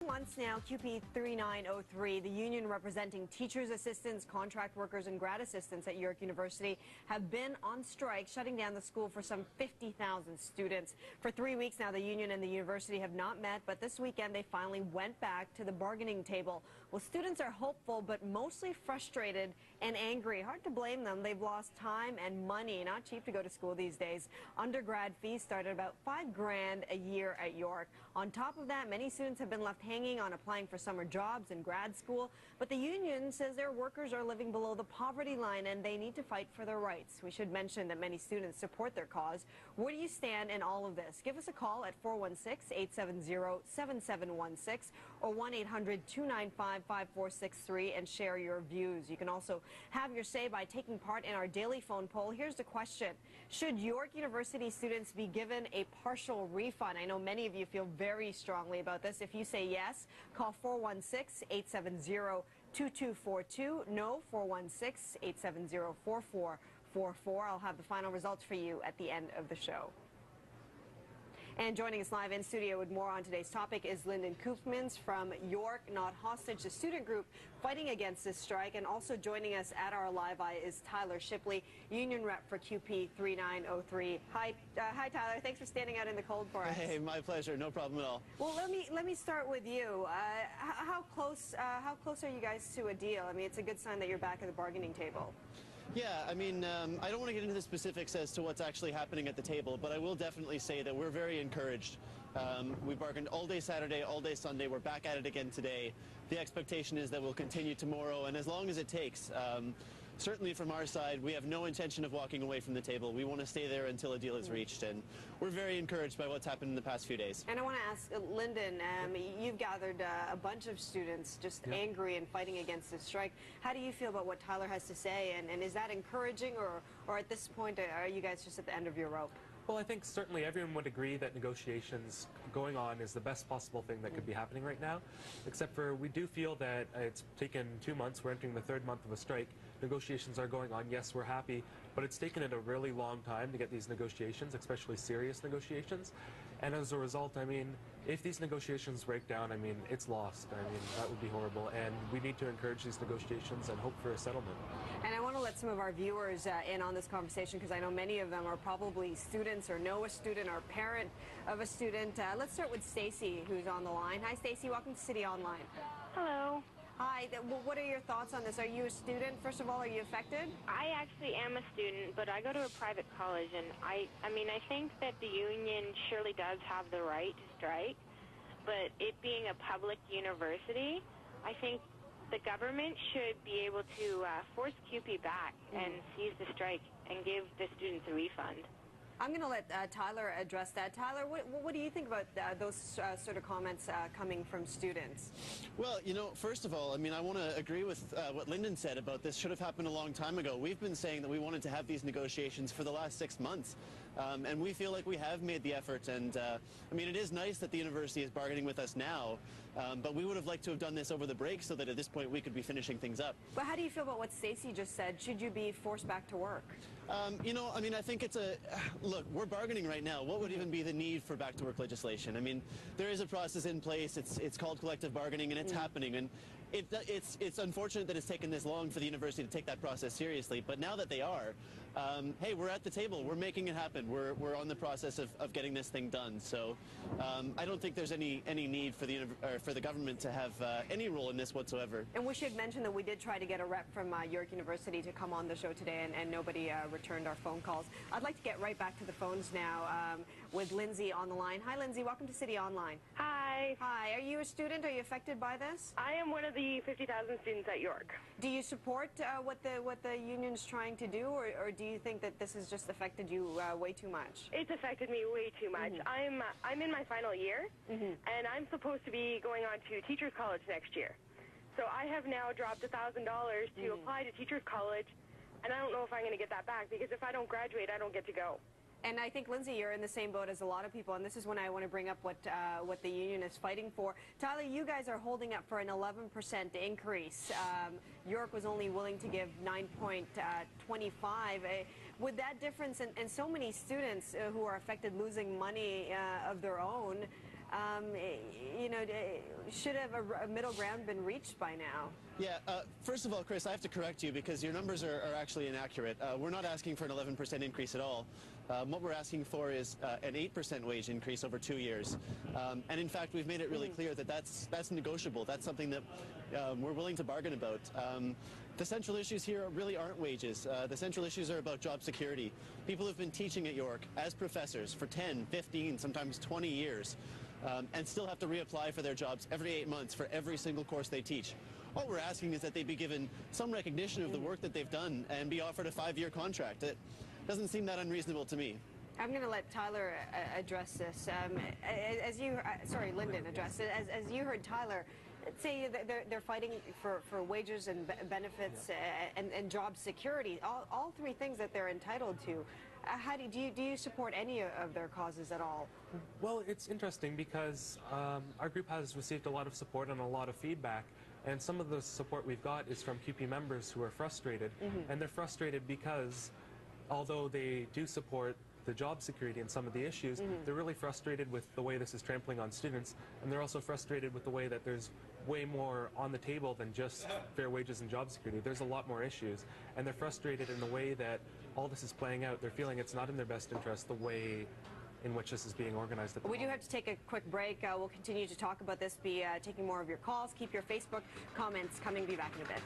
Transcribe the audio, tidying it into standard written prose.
Months now, CUPE 3903, the union representing teachers, assistants, contract workers, and grad assistants at York University have been on strike, shutting down the school for some 50,000 students. For 3 weeks now, the union and the university have not met, but this weekend they finally went back to the bargaining table. Well, students are hopeful, but mostly frustrated and angry. Hard to blame them. They've lost time and money. Not cheap to go to school these days. Undergrad fees start at about $5,000 a year at York. On top of that, many students have been left hanging on applying for summer jobs in grad school, but the union says their workers are living below the poverty line and they need to fight for their rights. We should mention that many students support their cause. Where do you stand in all of this? Give us a call at 416-870-7716 or 1-800-295-5463 and share your views. You can also have your say by taking part in our daily phone poll. Here's the question: should York University students be given a partial refund? I know many of you feel very strongly about this. If you say yes, call 416-870-2242. No, 416-870-4444. I'll have the final results for you at the end of the show. And joining us live in studio with more on today's topic is Lyndon Koopmans from York Not Hostage, the student group fighting against this strike. And also joining us at our live eye is Tyler Shipley, union rep for CUPE 3903. Hi, Tyler. Thanks for standing out in the cold for us. Hey, my pleasure. No problem at all. Well, let me start with you. How close are you guys to a deal? I mean, it's a good sign that you're back at the bargaining table. Yeah, I mean, I don't want to get into the specifics as to what's actually happening at the table, but I will definitely say that we're very encouraged. We bargained all day Saturday, all day Sunday. We're back at it again today. The expectation is that we'll continue tomorrow, and as long as it takes. Certainly from our side, we have no intention of walking away from the table. We want to stay there until a deal is reached, and we're very encouraged by what's happened in the past few days. And I want to ask, Lyndon, you've gathered a bunch of students just angry and fighting against this strike. How do you feel about what Tyler has to say, and is that encouraging, or at this point, are you guys just at the end of your rope? Well, I think certainly everyone would agree that negotiations going on is the best possible thing that could be happening right now, except for we do feel that it's taken 2 months. We're entering the third month of a strike. Negotiations are going on. Yes, we're happy, but it's taken it a really long time to get these negotiations, especially serious negotiations. And as a result, I mean, if these negotiations break down, I mean, it's lost. I mean, that would be horrible. And we need to encourage these negotiations and hope for a settlement. And I want to let some of our viewers in on this conversation, because I know many of them are probably students or know a student or parent of a student. Let's start with Stacy, who's on the line. Hi, Stacy. Welcome to CityOnline. Hello. Hi. What are your thoughts on this? Are you a student? First of all, are you affected? I actually am a student, but I go to a private college, and I mean, I think that the union surely does have the right to strike, but it being a public university, I think the government should be able to force CUPE back and seize the strike and give the students a refund. I'm going to let Tyler address that. Tyler, what do you think about those sort of comments coming from students? Well, you know, first of all, I mean, I want to agree with what Lyndon said about this should have happened a long time ago. We've been saying that we wanted to have these negotiations for the last 6 months, and we feel like we have made the effort. And, I mean, it is nice that the university is bargaining with us now, but we would have liked to have done this over the break so that at this point we could be finishing things up. But how do you feel about what Stacey just said? Should you be forced back to work? You know, I mean, I think it's a... Look, we're bargaining right now. What would even be the need for back-to-work legislation? I mean, there is a process in place. It's called collective bargaining, and it's happening. And it's unfortunate that it's taken this long for the university to take that process seriously. But now that they are, hey, we're at the table. We're making it happen. We're on the process of getting this thing done. So I don't think there's any need for the government to have any role in this whatsoever. And we should mention that we did try to get a rep from York University to come on the show today, and nobody returned our phone calls. I'd like to get right back to the phones now with Lindsay on the line. Hi, Lindsay. Welcome to CityOnline. Hi. Hi. Are you a student? Are you affected by this? I am one of the 50,000 students at York. Do you support what the union's trying to do, or do you think that this has just affected you way too much? It's affected me way too much. I'm in my final year, and I'm supposed to be going on to Teachers College next year. So I have now dropped $1,000 to apply to Teachers College, and I don't know if I'm going to get that back, because if I don't graduate, I don't get to go. And I think, Lindsay, you're in the same boat as a lot of people, and this is when I want to bring up what the union is fighting for. Tyler, you guys are holding up for an 11% increase. York was only willing to give 9.25. With that difference and so many students who are affected losing money of their own, you know, should have a middle ground been reached by now? Yeah, first of all, Chris, I have to correct you because your numbers are actually inaccurate. We're not asking for an 11% increase at all. What we're asking for is an 8% wage increase over 2 years. And in fact, we've made it really clear that that's negotiable. That's something that we're willing to bargain about. The central issues here really aren't wages. The central issues are about job security. People who've been teaching at York as professors for 10, 15, sometimes 20 years, and still have to reapply for their jobs every 8 months for every single course they teach. All we're asking is that they be given some recognition of the work that they've done and be offered a 5-year contract. It doesn't seem that unreasonable to me. I'm going to let Tyler address this. Sorry, Lyndon address it. As you heard Tyler say, they're fighting for wages and benefits and job security, all three things that they're entitled to. How do you support any of their causes at all? Well, it's interesting because our group has received a lot of support and a lot of feedback. And some of the support we've got is from QP members who are frustrated. And they're frustrated because although they do support the job security and some of the issues, they're really frustrated with the way this is trampling on students. And they're also frustrated with the way that there's way more on the table than just fair wages and job security. There's a lot more issues. And they're frustrated in the way that all this is playing out. They're feeling it's not in their best interest the way in which this is being organized at the moment. We do have to take a quick break. We'll continue to talk about this, be taking more of your calls. Keep your Facebook comments coming. Be back in a bit.